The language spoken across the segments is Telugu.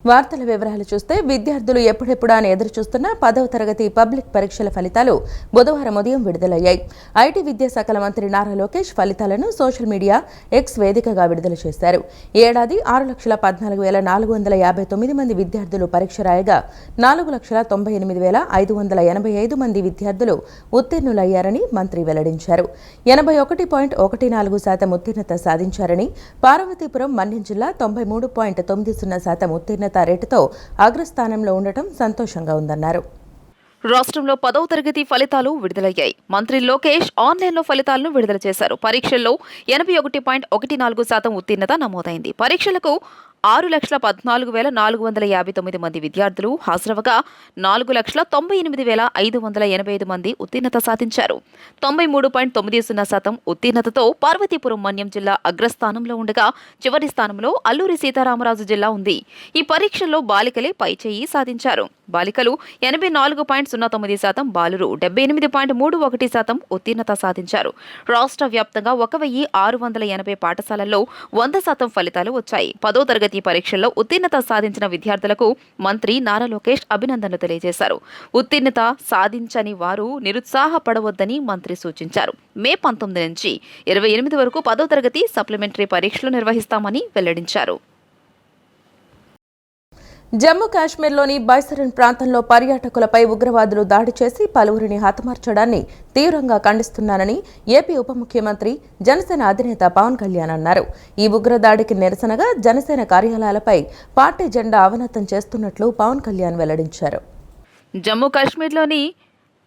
వార్తల వివరాలు చూస్తే విద్యార్థులు ఎప్పుడెప్పుడా అని ఎదురుచూస్తున్న 10వ తరగతి పబ్లిక్ పరీక్షల ఫలితాలు బుధవారం ఉదయం విడుదలయ్యాయి. ఐటీ విద్యాశాఖల మంత్రి నారా లోకేష్ ఫలితాలను సోషల్ మీడియా ఎక్స్ వేదికగా విడుదల చేశారు. ఏడాది 6,14,459 మంది విద్యార్థులు పరీక్ష రాయగా 4,98,585 మంది విద్యార్థులు ఉత్తీర్ణులయ్యారని మంత్రి వెల్లడించారు. 81.14% ఉత్తీర్ణత సాధించారని, పార్వతీపురం మన్యం జిల్లా 93.90% ఉత్తీర్ణత రేటుతో అగ్రస్థానంలో ఉండటం సంతోషంగా ఉందన్నారు. రాష్ట్రంలో 10వ తరగతి ఫలితాలు విడుదలయ్యాయి. మంత్రి లోకేష్ ఆన్లైన్లో ఫలితాలను విడుదల చేశారు. పరీక్షల్లో 81.14% ఉత్తీర్ణత నమోదైంది. పరీక్షలకు 6,14,459 మంది విద్యార్థులు హాజరవగా 4,98,585 మంది ఉత్తీర్ణత సాధించారు. 93.90% ఉత్తీర్ణతతో పార్వతీపురం మన్యం జిల్లా అగ్రస్థానంలో ఉండగా చివరి స్థానంలో అల్లూరి సీతారామరాజు జిల్లా ఉంది. ఈ పరీక్షల్లో బాలికలే పైచేయి సాధించారు. బాలికలు 84.09%, బాలురు 78.31% ఉత్తీర్ణత సాధించారు. రాష్ట్ర వ్యాప్తంగా 1,680 పాఠశాలల్లో 100% ఫలితాలు వచ్చాయి. 10వ తరగతి పరీక్షల్లో ఉత్తీర్ణత సాధించిన విద్యార్థులకు మంత్రి నారా లోకేష్ అభినందనలు తెలియజేశారు. ఉత్తీర్ణత సాధించని వారు నిరుత్సాహపడవద్దని మంత్రి సూచించారు. మే 19 నుంచి 28 వరకు 10వ తరగతి సప్లిమెంటరీ పరీక్షలు నిర్వహిస్తామని వెల్లడించారు. జమ్మూ కాశ్మీర్లోని బైసరన్ ప్రాంతంలో పర్యాటకులపై ఉగ్రవాదులు దాడి చేసి పలువురిని హతమార్చడాన్ని తీవ్రంగా ఖండిస్తున్నానని ఏపీ ఉప ముఖ్యమంత్రి జనసేన అధినేత పవన్ కళ్యాణ్ అన్నారు. ఈ ఉగ్రదాడికి నిరసనగా జనసేన కార్యాలయాలపై పార్టీ జెండా అవనతం చేస్తున్నట్లు పవన్ కళ్యాణ్ వెల్లడించారు. జమ్మూ కాశ్మీర్లోని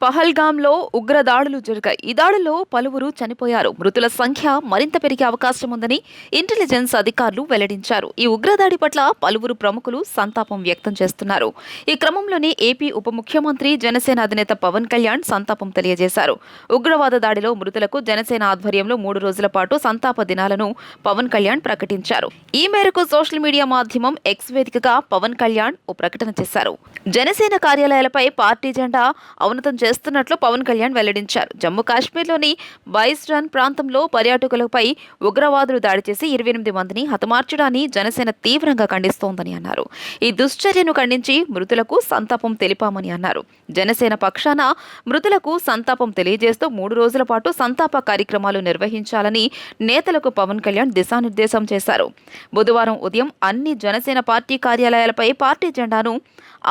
పహల్గామ్లో ఉగ్ర దాడులు జరిగాయి. ఈ దాడుల్లో పలువురు చనిపోయారు. మృతుల సంఖ్య మరింత పెరిగే అవకాశం ఉందని ఇంటెలిజెన్స్ అధికారులు వెల్లడించారు. ఈ ఉగ్రదాడి పట్ల పలువురు ప్రముఖులు సంతాపం వ్యక్తం చేస్తున్నారు. ఈ క్రమంలోనే ఏపీ ఉప ముఖ్యమంత్రి జనసేన అధినేత పవన్ కళ్యాణ్ సంతాపం తెలియజేశారు. ఉగ్రవాద దాడిలో మృతులకు జనసేన ఆధ్వర్యంలో 3 రోజుల పాటు సంతాప దినాలను పవన్ కళ్యాణ్ ప్రకటించారు. ఈ మేరకు సోషల్ మీడియా మాధ్యమం ఎక్స్ వేదికగా పవన్ కళ్యాణ్ ఓ ప్రకటన చేశారు. జనసేన కార్యాలయాలపై పార్టీ జెండా అవనతం చేస్తున్నట్లు పవన్ కళ్యాణ్ వెల్లడించారు. జమ్మూ కాశ్మీర్లోని బైస్రన్ ప్రాంతంలో పర్యాటకులపై ఉగ్రవాదులు దాడి చేసి 28 మందిని హతమార్చడాన్ని జనసేన తీవ్రంగా ఖండిస్తోందని అన్నారు. ఈ దుశ్చర్యను ఖండించి మృతులకు సంతాపం తెలిపామని అన్నారు. జనసేన పక్షాన మృతులకు సంతాపం తెలియజేస్తూ 3 రోజుల పాటు సంతాప కార్యక్రమాలు నిర్వహించాలని నేతలకు పవన్ కళ్యాణ్ దిశానిర్దేశం చేశారు. బుధవారం ఉదయం అన్ని జనసేన పార్టీ కార్యాలయాలపై పార్టీ జెండాను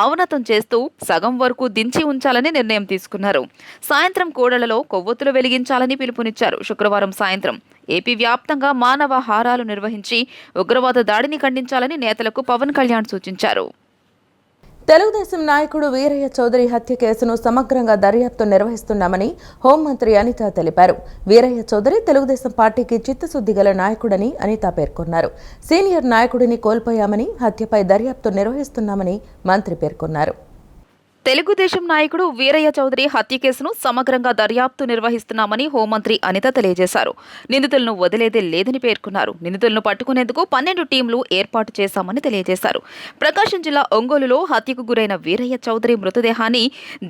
అవనతం చేస్తూ సగం వరకు దించి ఉంచాలని నిర్ణయం తీసుకున్నారు. సాయంత్రం కూడళ్లలో కొవ్వొత్తులు వెలిగించాలని పిలుపునిచ్చారు. శుక్రవారం సాయంత్రం ఏపీ వ్యాప్తంగా మానవ హారాలు నిర్వహించి ఉగ్రవాద దాడిని ఖండించాలని నేతలకు పవన్ కళ్యాణ్ సూచించారు. తెలుగుదేశం నాయకుడు వీరయ్య చౌదరి హత్య కేసును సమగ్రంగా దర్యాప్తు నిర్వహిస్తున్నామని హోంమంత్రి అనిత తెలిపారు. వీరయ్య చౌదరి తెలుగుదేశం పార్టీకి చిత్తశుద్ధి గల నాయకుడని అనిత పేర్కొన్నారు. సీనియర్ నాయకుడిని కోల్పోయామని, హత్యపై దర్యాప్తు నిర్వహిస్తున్నామని మంత్రి పేర్కొన్నారు. తెలుగుదేశం నాయకుడు వీరయ్య చౌదరి హత్య కేసును సమగ్రంగా దర్యాప్తు నిర్వహిస్తున్నామని హోంమంత్రి అనిత తెలియజేశారు. నిందితులను వదిలేదే లేదని పేర్కొన్నారు. నిందితులను పట్టుకునేందుకు 12 టీంలు ఏర్పాటు చేశామని తెలియజేశారు. ప్రకాశం జిల్లా ఒంగోలులో హత్యకు గురైన వీరయ్య చౌదరి మృతదేహాన్ని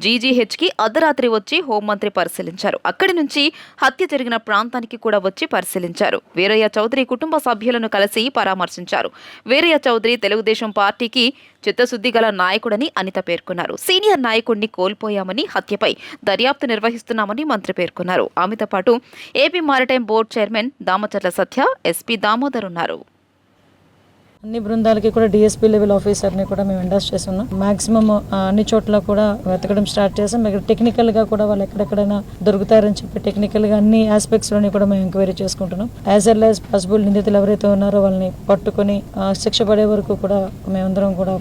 జీజీహెచ్కి అర్ధరాత్రి వచ్చి హోంమంత్రి పరిశీలించారు. అక్కడి నుంచి హత్య జరిగిన ప్రాంతానికి కూడా వచ్చి పరిశీలించారు. వీరయ్య చౌదరి కుటుంబ సభ్యులను కలిసి పరామర్శించారు. వీరయ్య చౌదరి తెలుగుదేశం పార్టీకి చిత్తశుద్ధి గల నాయకుడని అనిత పేర్కొన్నారు. సీనియర్ నాయకుడిని కోల్పోయామని, హత్యపై దర్యాప్తు నిర్వహిస్తున్నామని మంత్రి పేర్కొన్నారు. ఆమెతో పాటు AP maritime board chairman Damacharla Satya, SP Damodar ఉన్నారు. అన్ని బృందాలకి కూడా డిఎస్పీ లెవెల్ ఆఫీసర్ని కూడా మేము ఎండాస్ చేస్తున్నాం. మాక్సిమం అన్ని చోట్ల కూడా వెతకడం స్టార్ట్ చేసాం. టెక్నికల్గా కూడా వాళ్ళు ఎక్కడెక్కడైనా దొరుకుతారని చెప్పి టెక్నికల్గా అన్ని ఆస్పెక్ట్స్లోని కూడా మేము ఎంక్వైరీ చేసుకుంటున్నాం. యాజ్ వెల్ యాజ్ పాసిబుల్ నిందితులు ఎవరైతే ఉన్నారో వాళ్ళని పట్టుకుని శిక్ష పడే వరకు కూడా మేమందరం కూడా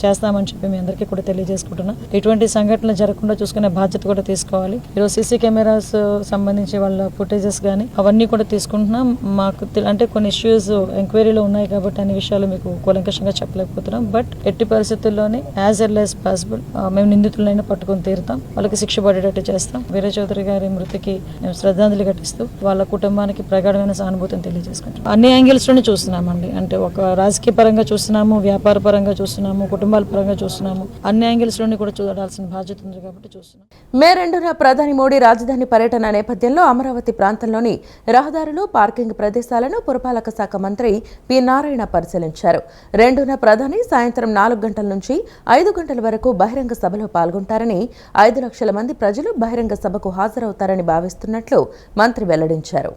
చేస్తామని చెప్పి మీ అందరికీ కూడా తెలియజేసుకుంటున్నాం. ఇటువంటి సంఘటనలు జరగకుండా చూసుకునే బాధ్యత కూడా తీసుకోవాలి. ఈరోజు సీసీ కెమెరాస్ సంబంధించి వాళ్ళ ఫుటేజెస్ కానీ అవన్నీ కూడా తీసుకుంటున్నాం. మాకు అంటే కొన్ని ఇష్యూస్ ఎంక్వైరీలో ఉన్నాయి కాబట్టి అన్ని మీకు కూలంకషంగా చెప్పలేకపోతున్నాం. బట్ ఎట్టి పరిస్థితుల్లోనే యాజ్ ఎల్ యాజ్ పాసిబుల్ మేము నిందితులైనా పట్టుకొని తీరుతాం. వాళ్ళకి శిక్ష పడేటట్టు చేస్తాం. వీరయ్య చౌదరి గారి మృతికి మేము శ్రద్ధాంజలి ఘటిస్తూ వాళ్ళ కుటుంబానికి ప్రగాఢమైన సానుభూతిని తెలియజేసుకుంటాం. అన్ని యాంగిల్స్ లోనే చూస్తున్నామండి. అంటే ఒక రాజకీయ పరంగా చూస్తున్నాము, వ్యాపార పరంగా చూస్తున్నాము, కుటుంబాల పరంగా చూస్తున్నాము. అన్ని యాంగిల్స్ లోని కూడా చూడాల్సిన బాధ్యత ఉంది కాబట్టి చూస్తున్నాం. మే 2న ప్రధాని మోడీ రాజధాని పర్యటన నేపథ్యంలో అమరావతి ప్రాంతంలోని రహదారులు, పార్కింగ్ ప్రదేశాలను పురపాలక శాఖ మంత్రి పి నారాయణ పరిశీలించారు. పరిశీలించారు. 2న ప్రధాని సాయంత్రం 4 గంటల నుంచి 5 గంటల వరకు బహిరంగ సభలో పాల్గొంటారని, 5 లక్షల మంది ప్రజలు బహిరంగ సభకు హాజరవుతారని భావిస్తున్నట్లు మంత్రి వెల్లడించారు.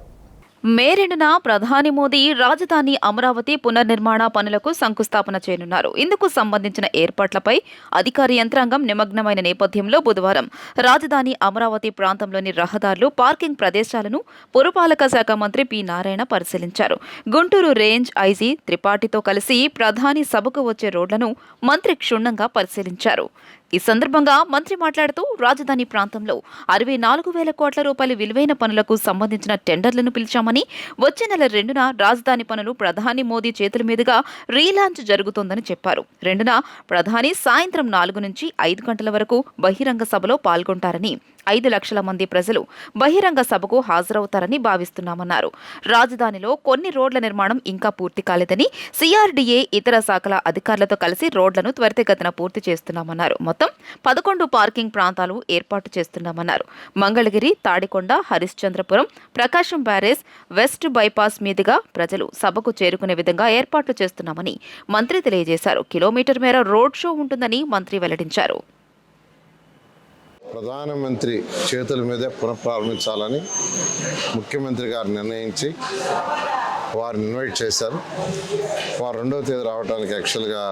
మే 2న ప్రధాని మోదీ రాజధాని అమరావతి పునర్నిర్మాణ పనులకు శంకుస్థాపన చేయనున్నారు. ఇందుకు సంబంధించిన ఏర్పాట్లపై అధికార యంత్రాంగం నిమగ్నమైన నేపథ్యంలో బుధవారం రాజధాని అమరావతి ప్రాంతంలోని రహదారులు, పార్కింగ్ ప్రదేశాలను పురపాలక శాఖ మంత్రి పి. నారాయణ పరిశీలించారు. గుంటూరు రేంజ్ ఐజీ త్రిపాఠితో కలిసి ప్రధాని సభకు వచ్చే రోడ్లను మంత్రి క్షుణ్ణంగా పరిశీలించారు. ఈ సందర్భంగా మంత్రి మాట్లాడుతూ రాజధాని ప్రాంతంలో 64,000 కోట్ల రూపాయల విలువైన పనులకు సంబంధించిన టెండర్లను పిలిచామని, వచ్చే నెల 2న రాజధాని పనులు ప్రధాని మోదీ చేతుల మీదుగా రీలాంచ్ జరుగుతోందని చెప్పారు. 2న ప్రధాని సాయంత్రం 4 నుంచి 5 గంటల వరకు బహిరంగ సభలో పాల్గొంటారని, 5 లక్షల మంది ప్రజలు బహిరంగ సభకు హాజరవుతారని భావిస్తున్నామన్నారు. రాజధానిలో కొన్ని రోడ్ల నిర్మాణం ఇంకా పూర్తి కాలేదని, సిఆర్డీఏ ఇతర శాఖల అధికారులతో కలిసి రోడ్లను త్వరితగతిన పూర్తి చేస్తున్నామన్నారు. మొత్తం 11 పార్కింగ్ ప్రాంతాలు ఏర్పాటు చేస్తున్నామన్నారు. మంగళగిరి, తాడికొండ, హరిశ్చంద్రపురం, ప్రకాశం బ్యారేజ్, వెస్ట్ బైపాస్ మీదుగా ప్రజలు సభకు చేరుకునే విధంగా ఏర్పాట్లు చేస్తున్నామని మంత్రి తెలియజేశారు. కిలోమీటర్ మేర రోడ్ షో ఉంటుందని మంత్రి వెల్లడించారు. ప్రధానమంత్రి చేతుల మీదే పునఃప్రారంభించాలని ముఖ్యమంత్రి గారు నిర్ణయించి వారిని ఇన్వైట్ చేశారు. వారు 2వ తేదీ రావడానికి యాక్చువల్గా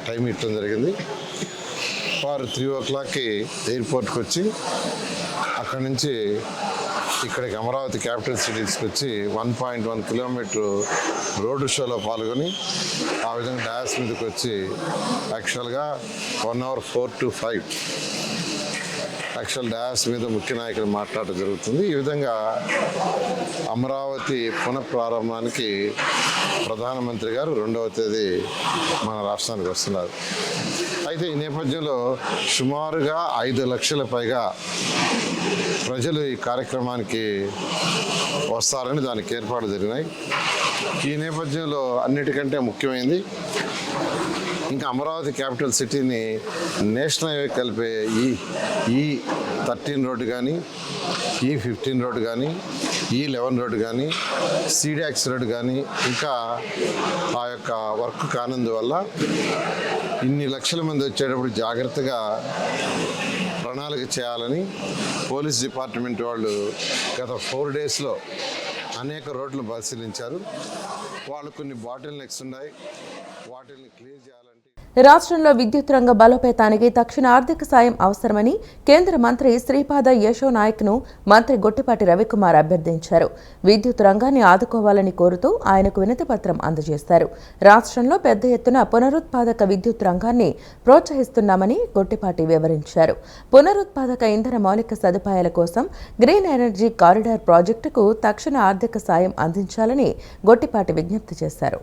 టైం ఇవ్వడం జరిగింది. వారు 3 ఎయిర్పోర్ట్కి వచ్చి అక్కడి నుంచి ఇక్కడికి అమరావతి క్యాపిటల్ సిటీస్కి వచ్చి 1.1 కిలోమీటర్ రోడ్డు షోలో పాల్గొని ఆ విధంగా డయాస్ మీదకి వచ్చి యాక్చువల్గా 1 hour 4 to 5 యాక్చువల్ డయాస్ మీద ముఖ్య నాయకులు మాట్లాడటం జరుగుతుంది. ఈ విధంగా అమరావతి పునఃప్రారంభానికి ప్రధానమంత్రి గారు 2వ తేదీ మన రాష్ట్రానికి వస్తున్నారు. అయితే ఈ నేపథ్యంలో సుమారుగా 5 లక్షల పైగా ప్రజలు ఈ కార్యక్రమానికి వస్తారని దానికి ఏర్పాట్లు జరిగినాయి. ఈ నేపథ్యంలో అన్నిటికంటే ముఖ్యమైనది ఇంకా అమరావతి క్యాపిటల్ సిటీని నేషనల్ హైవే కలిపే ఈ 13 రోడ్డు కానీ, ఈ 15 రోడ్డు కానీ, ఈ 11 రోడ్డు కానీ, సీడాక్స్ రోడ్డు కానీ ఇంకా ఆ యొక్క వర్క్ కానందువల్ల ఇన్ని లక్షల మంది వచ్చేటప్పుడు జాగ్రత్తగా ప్రణాళిక చేయాలని పోలీస్ డిపార్ట్మెంట్ వాళ్ళు గత 4 డేస్లో అనేక రోడ్లు పరిశీలించారు. వాళ్ళు కొన్ని బాటిల్ నెక్స్ ఉన్నాయి, వాటిని క్లియర్ చేయాలంటే. రాష్ట్రంలో విద్యుత్ రంగ బలోపేతానికి తక్షణ ఆర్థిక సాయం అవసరమని కేంద్ర మంత్రి శ్రీపాద యశో నాయక్ను మంత్రి గొట్టిపాటి రవికుమార్ అభ్యర్థించారు. విద్యుత్ రంగాన్ని ఆదుకోవాలని కోరుతూ ఆయనకు వినతి పత్రం అందజేశారు. రాష్ట్రంలో పెద్ద ఎత్తున పునరుత్పాదక విద్యుత్ రంగాన్ని ప్రోత్సహిస్తున్నామని గొట్టిపాటి వివరించారు. పునరుత్పాదక ఇంధన మౌలిక సదుపాయాల కోసం గ్రీన్ ఎనర్జీ కారిడార్ ప్రాజెక్టుకు తక్షణ ఆర్థిక సాయం అందించాలని గొట్టిపాటి విజ్ఞప్తి చేశారు.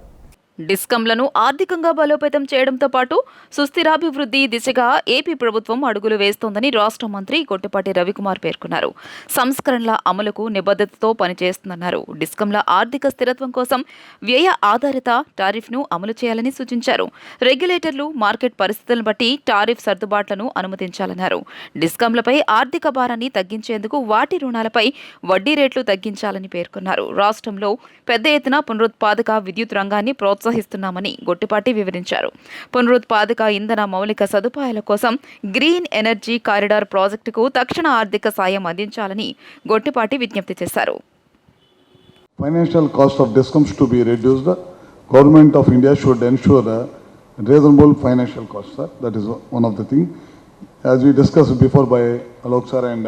డిస్కంలను ఆర్థికంగా బలోపేతం చేయడంతో పాటు సుస్థిరాభివృద్ధి దిశగా ఏపీ ప్రభుత్వం అడుగులు వేస్తోందని రాష్ట్ర మంత్రి గొట్టిపాటి రవికుమార్ పేర్కొన్నారు. సంస్కరణల అమలుకు నిబద్ధతతో పనిచేస్తుందన్నారు. డిస్కంల ఆర్థిక స్థిరత్వం కోసం వ్యయ ఆధారిత టారిఫ్ను అమలు చేయాలని సూచించారు. రెగ్యులేటర్లు మార్కెట్ పరిస్థితులను బట్టి టారిఫ్ సర్దుబాట్లను అనుమతించాలన్నారు. డిస్కంలపై ఆర్థిక భారాన్ని తగ్గించేందుకు వాటి రుణాలపై వడ్డీ రేట్లు తగ్గించాలని పేర్కొన్నారు. రాష్ట్రంలో పెద్ద ఎత్తున పునరుత్పాదక విద్యుత్ రంగాన్ని ప్రోత్సహిస్తున్నామని గొట్టిపాటి వివరించారు. పునరుత్పాదక ఇంధన మౌలిక సదుపాయాల కోసం గ్రీన్ ఎనర్జీ కారిడార్ ప్రాజెక్టుకు తక్షణ ఆర్థిక సాయం అందించాలని గొట్టిపాటి విజ్ఞప్తి చేశారు. Financial cost of DISCOMs to be reduced. Government of India should ensure a reasonable financial cost, sir. That is one of the things. As we discussed before by Alok sir and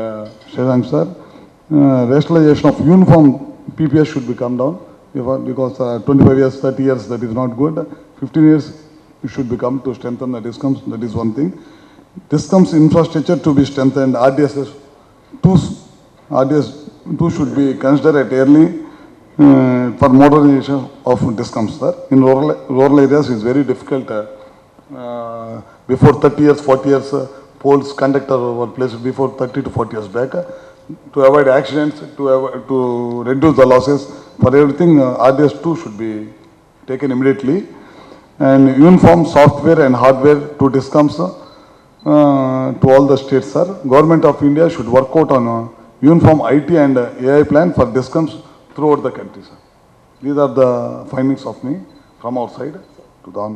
Shashank sir, rationalization of uniform PPS should be come down. Because 25 years, 30 years, that is not good. 15 years, it should become to strengthen the DISCOMs. That is one thing. DISCOMs infrastructure to be strengthened. RDS 2 should be considered early for modernization of DISCOMs, sir. In rural areas, it's very difficult. Before 30 years, 40 years, poles, conductor were placed before 30 to 40 years back. To avoid accidents, to reduce the losses, for everything, RDS 2 should be taken immediately. And uniform software and hardware to DISCOMs to all the states, sir. Government of India should work out on a uniform IT and AI plan for DISCOMs throughout the country, sir. These are the findings of me. come outside to the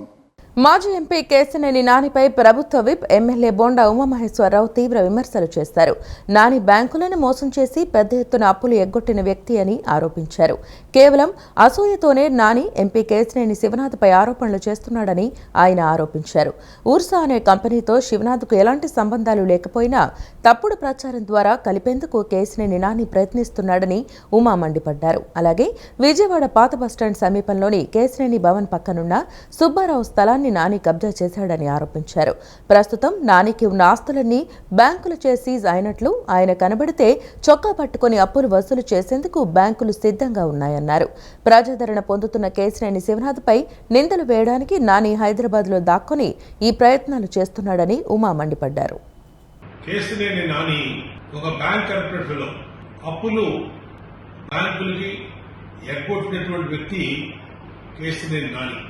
మాజీ ఎంపీ కేశినేని నానిపై ప్రభుత్వ విప్ ఎమ్మెల్యే బోండా ఉమామహేశ్వరరావు తీవ్ర విమర్శలు చేశారు. నాని బ్యాంకులను మోసం చేసి పెద్ద ఎత్తున అప్పులు ఎగ్గొట్టిన వ్యక్తి అని ఆరోపించారు. కేవలం అసూయతోనే నాని ఎంపీ కేశినేని శివనాథ్పై ఆరోపణలు చేస్తున్నాడని ఆయన ఆరోపించారు. ఊర్సా అనే కంపెనీతో శివనాథ్కు ఎలాంటి సంబంధాలు లేకపోయినా తప్పుడు ప్రచారం ద్వారా కలిపేందుకు కేశినేని నాని ప్రయత్నిస్తున్నాడని ఉమా మండిపడ్డారు. అలాగే విజయవాడ పాత బస్టాండ్ సమీపంలోని కేశినేని భవన్ పక్కనున్న సుబ్బారావు స్థలాన్ని నాని కబ్జా చేశాడని ఆరోపించారు. ప్రస్తుతం నానికి ఉన్న ఆస్తులన్నీ బ్యాంకులచే సీజ్ అయినట్లు ఆయన కనబడితే చొక్కా పట్టుకుని అప్పులు వసూలు చేసేందుకు బ్యాంకులు సిద్ధంగా ఉన్నాయన్నారు. ప్రజాదరణ పొందుతున్న కేశినేని శివనాథ్పై నిందలు వేయడానికి నాని హైదరాబాద్లో దాక్కుని ఈ ప్రయత్నాలు చేస్తున్నాడని ఉమా మండిపడ్డారు. కేశినేని నాని ఒక బ్యాంక్ కరప్టెడ్ ఫెలో, అప్పులు బ్యాంకులకి ఎగ్గొట్టినటువంటి వ్యక్తి కేశినేని నాని.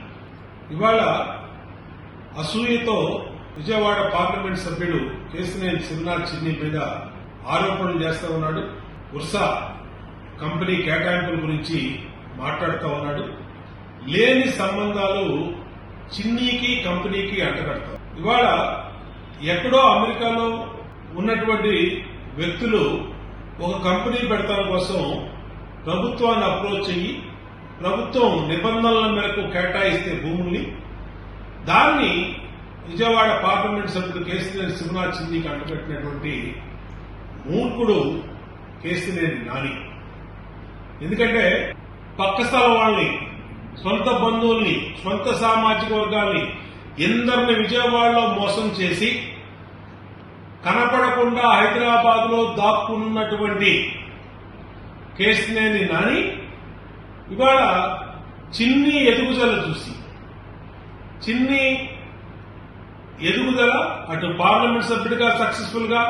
ఇవాళ అసూయతో విజయవాడ పార్లమెంట్ సభ్యుడు కేశినేని శివనాథ్ చిన్ని మీద ఆరోపణలు చేస్తా ఉన్నాడు. ఉర్సా కంపెనీ కేటాయింపుల గురించి మాట్లాడుతూ ఉన్నాడు. లేని సంబంధాలు చిన్నీకి కంపెనీకి అంటగడతారు. ఇవాళ ఎక్కడో అమెరికాలో ఉన్నటువంటి వ్యక్తులు ఒక కంపెనీ పెడతాం కోసం ప్రభుత్వాన్ని అప్రోచ్ అయ్యి ప్రభుత్వం నిబంధనల మేరకు కేటాయిస్తే భూముల్ని దాన్ని విజయవాడ పార్లమెంట్ సభ్యుడు కేశినేని శివనాథ్ చిన్నీకి అంటగట్టినటువంటి మూర్ఖుడు కేశినేని నాని. ఎందుకంటే పక్క స్థలం వాళ్ళని, సొంత బంధువుల్ని, సొంత సామాజిక వర్గాల్ని ఎందరిని విజయవాడలో మోసం చేసి కనపడకుండా హైదరాబాద్ లో దాక్కున్నటువంటి కేశినేని నాని ఇవాళ చిన్ని ఎదుగుదల చూసి, చిన్ని ఎదుగుదల అటు పార్లమెంట్ సభ్యుడిగా సక్సెస్ఫుల్ గా,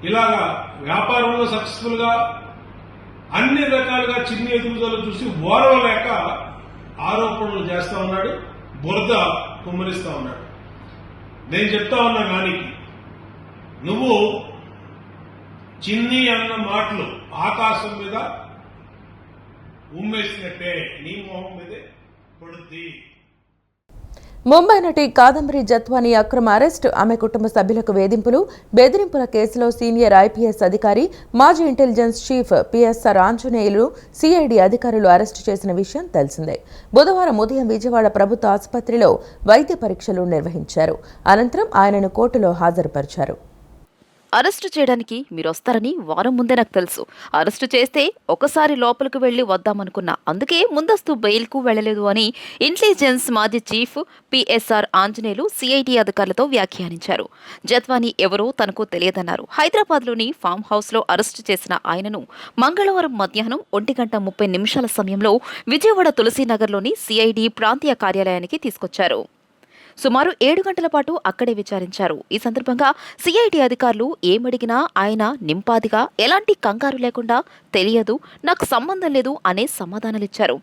ఇలాగా వ్యాపారంలో సక్సెస్ఫుల్ గా, అన్ని రకాలుగా చిన్ని ఎదుగుదల చూసి ఓర్వలేక ఆరోపణలు చేస్తా ఉన్నాడు, బురద కుమ్మరిస్తా ఉన్నాడు. నేను చెప్తా ఉన్నా నానికి, నువ్వు చిన్ని అన్న మాటలు ఆకాశం మీద ఉమ్మేసినట్టే నీ మొహం మీదే పడుద్ది. ముంబై నటి కాదంబరి జత్వానీ అక్రమ అరెస్టు, ఆమె కుటుంబ సభ్యులకు వేధింపులు, బెదిరింపుల కేసులో సీనియర్ ఐపీఎస్ అధికారి, మాజీ intelligence chief PSR Anjaneyulu CID అధికారులు అరెస్టు చేసిన విషయం తెలిసిందే. బుధవారం ఉదయం విజయవాడ ప్రభుత్వ ఆసుపత్రిలో వైద్య పరీక్షలు నిర్వహించారు. అనంతరం ఆయనను కోర్టులో హాజరుపరిచారు. అరెస్టు చేయడానికి మీరు వస్తారని వారం ముందే నాకు తెలుసు. అరెస్టు చేస్తే ఒకసారి లోపలికి వెళ్లి వద్దామనుకున్నా, అందుకే ముందస్తు బెయిల్కు వెళ్లలేదు అని ఇంటెలిజెన్స్ మాజీ చీఫ్ పిఎస్ఆర్ ఆంజనేయులు సిఐడి అధికారులతో వ్యాఖ్యానించారు. జత్వానీ ఎవరో తనకు తెలియదన్నారు. హైదరాబాద్లోని ఫామ్ హౌస్లో అరెస్టు చేసిన ఆయనను మంగళవారం మధ్యాహ్నం 1:30 సమయంలో విజయవాడ తులసీనగర్లోని సిఐడి ప్రాంతీయ కార్యాలయానికి తీసుకొచ్చారు. సుమారు 7 గంటల పాటు అక్కడే విచారించారు. ఈ సందర్భంగా సిఐడి అధికారులు ఏమడిగినా ఆయన నింపాదిగా, ఎలాంటి కంగారు లేకుండా తెలియదు, నాకు సంబంధం లేదు అనే సమాధానాలిచ్చారు.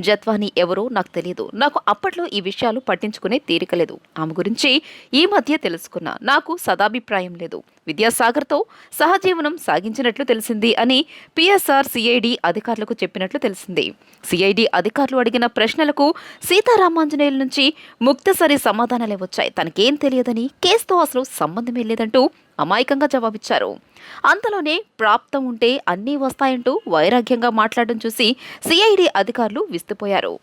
జత్వానీ ఎవరో నాకు తెలియదు, నాకు అప్పట్లో ఈ విషయాలు పట్టించుకునే తీరికలేదు, ఆమె గురించి ఈ మధ్య తెలుసుకున్నా, నాకు సదాభిప్రాయం లేదు, విద్యాసాగర్తో సహజీవనం సాగించినట్లు తెలిసింది అని పిఎస్ఆర్ సిఐడి అధికారులకు చెప్పినట్లు తెలిసింది. సిఐడి అధికారులు అడిగిన ప్రశ్నలకు సీతారామాంజనేయుల నుంచి ముక్తసరి సమాధానాలే వచ్చాయి. తనకేం తెలియదని, కేసుతో అసలు సంబంధమే లేదంటూ అమాయకంగా జవాబిచ్చారు. అంతలోనే ప్రాప్తం ఉంటే అన్నీ వస్తాయంటూ వైరాగ్యంగా మాట్లాడడం చూసి సిఐడి అధికారులు విస్తుపోయారు.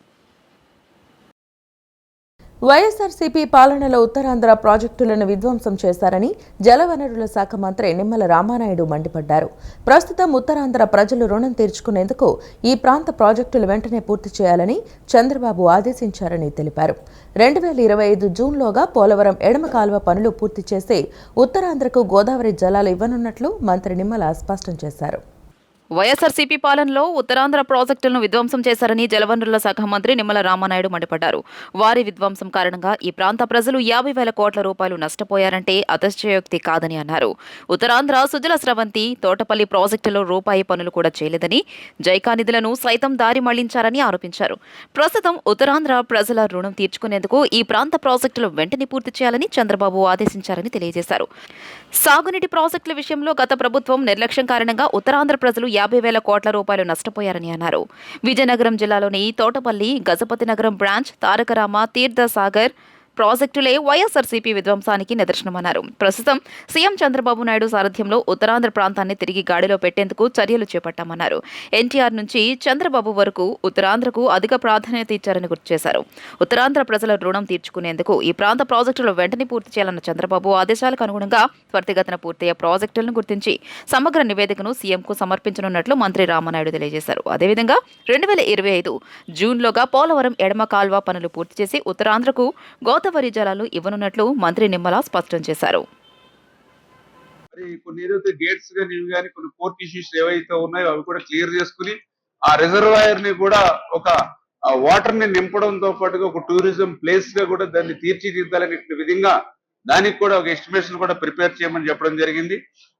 వైఎస్ఆర్సీపీ పాలనలో ఉత్తరాంధ్ర ప్రాజెక్టులను విధ్వంసం చేశారని జలవనరుల శాఖ మంత్రి నిమ్మల రామానాయుడు మండిపడ్డారు. ప్రస్తుతం ఉత్తరాంధ్ర ప్రజలు రుణం తీర్చుకునేందుకు ఈ ప్రాంత ప్రాజెక్టులు వెంటనే పూర్తి చేయాలని చంద్రబాబు ఆదేశించారని తెలిపారు. 2025 జూన్లోగా పోలవరం ఎడమ కాలువ పనులు పూర్తి చేసి ఉత్తరాంధ్రకు గోదావరి జలాలు ఇవ్వనున్నట్లు మంత్రి నిమ్మల స్పష్టం చేశారు. వైఎస్ఆర్సీపీ పాలనలో ఉత్తరాంధ్ర ప్రాజెక్టులను విధ్వంసం చేశారని జలవనరుల శాఖ మంత్రి నిమ్మల రామానాయుడు మండిపడ్డారు. వారి విధ్వంసం కారణంగా ఈ ప్రాంత ప్రజలు 50,000 కోట్ల రూపాయలు నష్టపోయారంటే అతిశయోక్తి కాదని అన్నారు. ఉత్తరాంధ్ర సుజల స్రవంతి, తోటపల్లి ప్రాజెక్టులో రూపాయి పనులు కూడా చేయలేదని, జైకా నిధులను సైతం దారి మళ్లించారని ఆరోపించారు. ప్రస్తుతం ఉత్తరాంధ్ర ప్రజల రుణం తీర్చుకునేందుకు ఈ ప్రాంత ప్రాజెక్టులు వెంటనే పూర్తి చేయాలని చంద్రబాబు ఆదేశించారని తెలియజేశారు. సాగునీటి ప్రాజెక్టుల విషయంలో గత ప్రభుత్వం నిర్లక్ష్యం కారణంగా ఉత్తరాంధ్ర ప్రజలు 50,000 కోట్ల రూపాయలు నష్టపోయారని అన్నారు. విజయనగరం జిల్లాలోని తోటపల్లి, గజపతినగరం బ్రాంచ్, తారకరామ, తీర్థసాగర్ ప్రాజెక్టులే వైఎస్ఆర్సీపీ విధ్వంసానికి నిదర్శనమన్నారు. ప్రస్తుతం సీఎం చంద్రబాబు నాయుడు సారథ్యంలో ఉత్తరాంధ్ర ప్రాంతాన్ని తిరిగి గాడిలో పెట్టేందుకు చర్యలు చేపట్టామన్నారు. ఎన్టీఆర్ నుంచి చంద్రబాబు వరకు ఉత్తరాంధ్రకు అధిక ప్రాధాన్యత ఇచ్చారని గుర్తు చేశారు. ఉత్తరాంధ్ర ప్రజల రుణం తీర్చుకునేందుకు ఈ ప్రాంత ప్రాజెక్టులు వెంటనే పూర్తి చేయాలన్న చంద్రబాబు ఆదేశాలకు అనుగుణంగా త్వరితగతిన పూర్తయ్యే ప్రాజెక్టులను గుర్తించి సమగ్ర నివేదికను సీఎంకు సమర్పించనున్నట్లు మంత్రి రామనాయుడు తెలియజేశారు. అదేవిధంగా 2025 జూన్లోగా పోలవరం ఎడమ కాల్వ పనులు పూర్తి చేసి ఉత్తరాంధ్రకు గోదావరి జలాలు ఇవ్వనున్నట్లు మంత్రి నిమ్మల స్పష్టం చేశారు. కొన్ని ఏదైతే గేట్స్ కానీ ఇవి కానీ కొన్ని పోర్ట్ ఇష్యూస్ ఏవైతే ఉన్నాయో అవి కూడా క్లియర్ చేసుకుని ఆ రిజర్వాయర్ ని కూడా ఒక వాటర్ ని నింపడంతో పాటుగా ఒక టూరిజం ప్లేస్ గా కూడా దాన్ని తీర్చిదిద్దాలనే విధంగా దానికి కూడా ఒక ఎస్టిమేషన్ కూడా ప్రిపేర్ చేయమని చెప్పడం జరిగింది.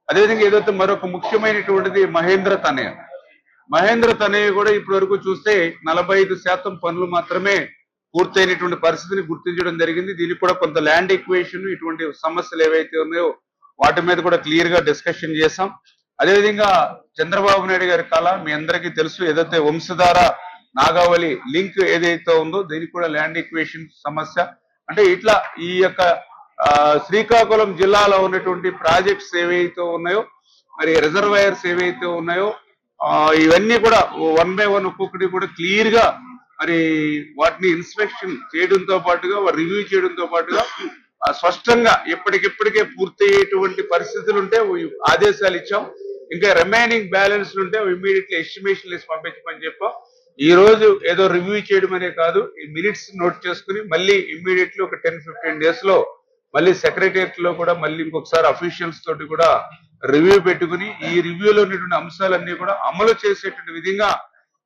అదేవిధంగా ఏదైతే మరొక ముఖ్యమైనటువంటిది మహేంద్ర తనయ కూడా ఇప్పటి వరకు చూస్తే 45% పనులు మాత్రమే పూర్తయినటువంటి పరిస్థితిని గుర్తించడం జరిగింది. దీనికి కూడా కొంత ల్యాండ్ ఎక్వేషన్ ఇటువంటి సమస్యలు ఏవైతే ఉన్నాయో వాటి మీద కూడా క్లియర్ గా డిస్కషన్ చేశాం. అదేవిధంగా చంద్రబాబు నాయుడు గారి కళ మీ అందరికీ తెలుసు, ఏదైతే వంశధార నాగావళి లింక్ ఏదైతే ఉందో దీనికి కూడా ల్యాండ్ ఎక్వేషన్ సమస్య. అంటే ఇట్లా ఈ యొక్క శ్రీకాకుళం జిల్లాలో ఉన్నటువంటి ప్రాజెక్ట్స్ ఏవైతే ఉన్నాయో మరి రిజర్వాయర్స్ ఏవైతే ఉన్నాయో ఇవన్నీ కూడా 1 by 1 ఒక్కొక్కటి కూడా క్లియర్ గా మరి వాటిని ఇన్స్పెక్షన్ చేయడంతో పాటుగా రివ్యూ చేయడంతో పాటుగా స్పష్టంగా ఎప్పటికెప్పటికే పూర్తయ్యేటువంటి పరిస్థితులు ఉంటే ఆదేశాలు ఇచ్చాం. ఇంకా రిమైనింగ్ బ్యాలెన్స్ ఉంటే ఇమ్మీడియట్లీ ఎస్టిమేషన్ లిస్ట్ పంపించమని చెప్పాం. ఈ రోజు ఏదో రివ్యూ చేయడం అనే కాదు, ఈ మినిట్స్ నోట్ చేసుకుని మళ్ళీ ఇమ్మీడియట్లీ ఒక 10-15 days లో మళ్ళీ సెక్రటరియట్ లో కూడా మళ్ళీ ఇంకొకసారి అఫీషియల్స్ తోటి కూడా రివ్యూ పెట్టుకుని ఈ రివ్యూలో ఉన్నటువంటి అంశాలన్నీ కూడా అమలు చేసేటువంటి విధంగా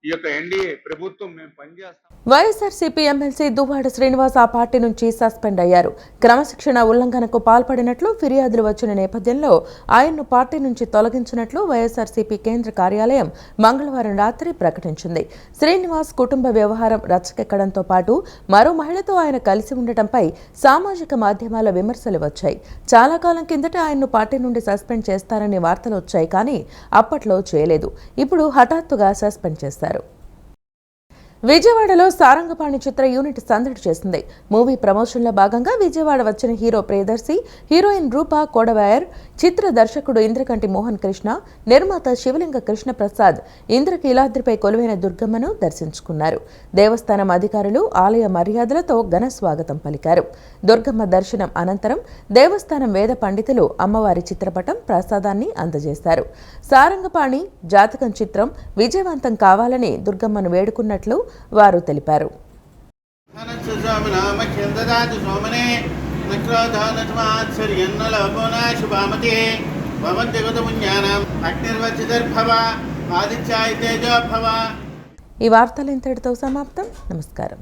ఈ యొక్క ఎన్డీఏ ప్రభుత్వం మేము పనిచేస్తాం. వైఎస్ఆర్సీపీ ఎమ్మెల్సీ దువ్వాడ శ్రీనివాస్ ఆ పార్టీ నుంచి సస్పెండ్ అయ్యారు. క్రమశిక్షణ ఉల్లంఘనకు పాల్పడినట్లు ఫిర్యాదులు వచ్చిన నేపథ్యంలో ఆయన్ను పార్టీ నుంచి తొలగించినట్లు వైఎస్ఆర్సీపీ కేంద్ర కార్యాలయం మంగళవారం రాత్రి ప్రకటించింది. శ్రీనివాస్ కుటుంబ వ్యవహారం రచ్చకెక్కడంతో పాటు మరో మహిళతో ఆయన కలిసి ఉండటంపై సామాజిక మాధ్యమాల విమర్శలు వచ్చాయి. చాలా కాలం కిందట ఆయన్ను పార్టీ నుండి సస్పెండ్ చేస్తారని వార్తలు వచ్చాయి, కానీ అప్పట్లో చేయలేదు. ఇప్పుడు హఠాత్తుగా సస్పెండ్ చేశారు. విజయవాడలో సారంగపాణి చిత్ర యూనిట్ సందడి చేసింది. మూవీ ప్రమోషన్లో భాగంగా విజయవాడ వచ్చిన హీరో ప్రియదర్శి, హీరోయిన్ రూపా కోడవాయర్, చిత్ర దర్శకుడు ఇంద్రకంటి మోహన్ కృష్ణ, నిర్మాత శివలింగ కృష్ణ ప్రసాద్ ఇంద్రకీలాద్రిపై కొలువైన దుర్గమ్మను దర్శించుకున్నారు. దేవస్థానం అధికారులు ఆలయ మర్యాదలతో ఘన స్వాగతం పలికారు. దుర్గమ్మ దర్శనం అనంతరం దేవస్థానం వేద పండితులు అమ్మవారి చిత్రపటం ప్రసాదాన్ని అందజేశారు. సారంగపాణి జాతకం చిత్రం విజయవంతం కావాలని దుర్గమ్మను వేడుకున్నట్లు వారు తెలిపారు. ఈ వార్తలు ఇంతటితో సమాప్తం. నమస్కారం.